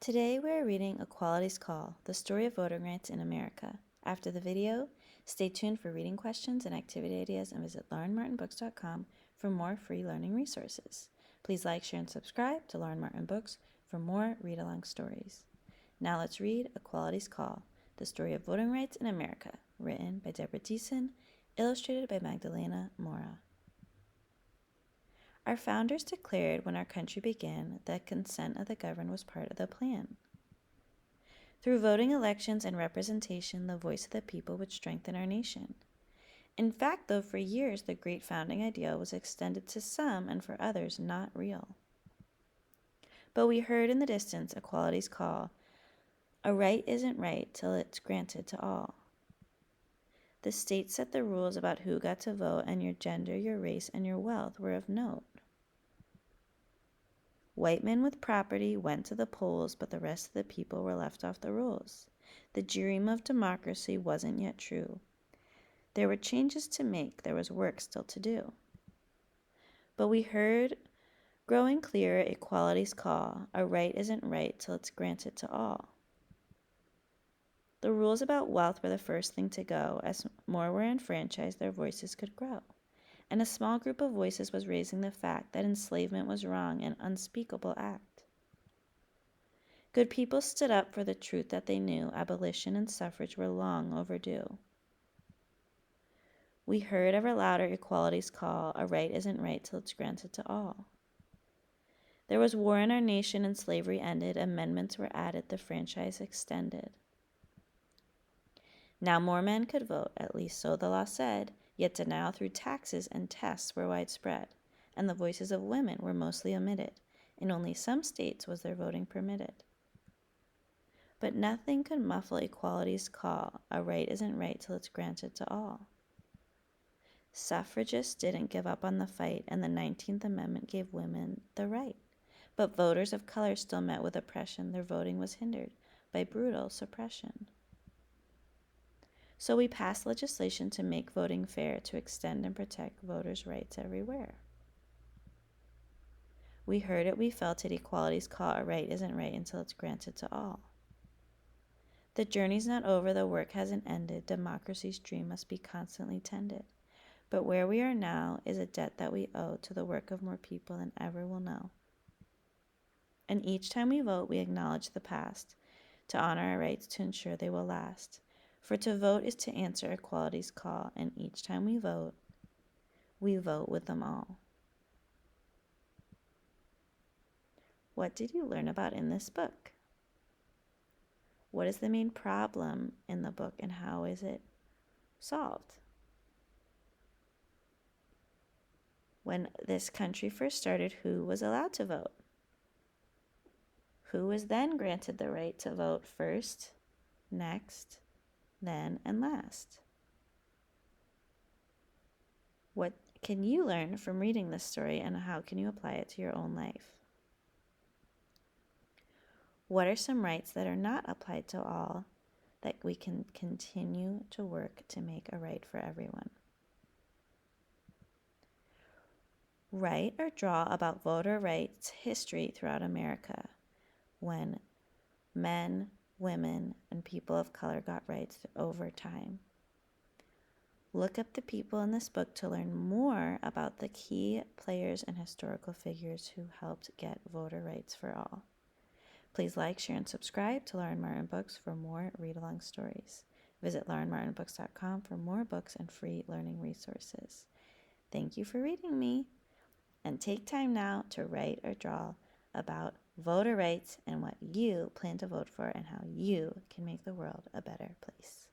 Today we are reading Equality's Call, the story of voting rights in America. After the video, stay tuned for reading questions and activity ideas and visit laurenmartinbooks.com for more free learning resources. Please like, share, and subscribe to Lauren Martin Books for more read-along stories. Now let's read Equality's Call, the story of voting rights in America, written by Deborah Diesen, illustrated by Magdalena Mora. Our founders declared when our country began that consent of the governed was part of the plan. Through voting, elections, and representation, the voice of the people would strengthen our nation. In fact, though, for years the great founding ideal was extended to some and for others not real. But we heard in the distance Equality's call. A right isn't right till it's granted to all. The state set the rules about who got to vote, and your gender, your race, and your wealth were of note. White men with property went to the polls, but the rest of the people were left off the rolls. The dream of democracy wasn't yet true. There were changes to make, there was work still to do. But we heard, growing clearer, equality's call. A right isn't right till it's granted to all. The rules about wealth were the first thing to go. As more were enfranchised, their voices could grow. And a small group of voices was raising the fact that enslavement was wrong, an unspeakable act. Good people stood up for the truth that they knew abolition and suffrage were long overdue. We heard ever louder equality's call. A right isn't right till it's granted to all. There was war in our nation and slavery ended. Amendments were added, the franchise extended. Now more men could vote, at least so the law said. Yet denial through taxes and tests were widespread, and the voices of women were mostly omitted. In only some states was their voting permitted. But nothing could muffle equality's call. A right isn't right till it's granted to all. Suffragists didn't give up on the fight, and the 19th Amendment gave women the right. But voters of color still met with oppression. Their voting was hindered by brutal suppression. So we passed legislation to make voting fair, to extend and protect voters' rights everywhere. We heard it, we felt it, equality's call. A right isn't right until it's granted to all. The journey's not over, the work hasn't ended. Democracy's dream must be constantly tended. But where we are now is a debt that we owe to the work of more people than ever will know. And each time we vote, we acknowledge the past, to honor our rights, to ensure they will last. For to vote is to answer equality's call, and each time we vote with them all. What did you learn about in this book? What is the main problem in the book, and how is it solved? When this country first started, who was allowed to vote? Who was then granted the right to vote first, next, then, and last? What can you learn from reading this story, and how can you apply it to your own life? What are some rights that are not applied to all that we can continue to work to make a right for everyone? Write or draw about voter rights history throughout America, when men, women, and people of color got rights over time. Look up the people in this book to learn more about the key players and historical figures who helped get voter rights for all. Please like, share, and subscribe to Lauren Martin Books for more read-along stories. Visit laurenmartinbooks.com for more books and free learning resources. Thank you for reading me, and take time now to write or draw about voter rights and what you plan to vote for and how you can make the world a better place.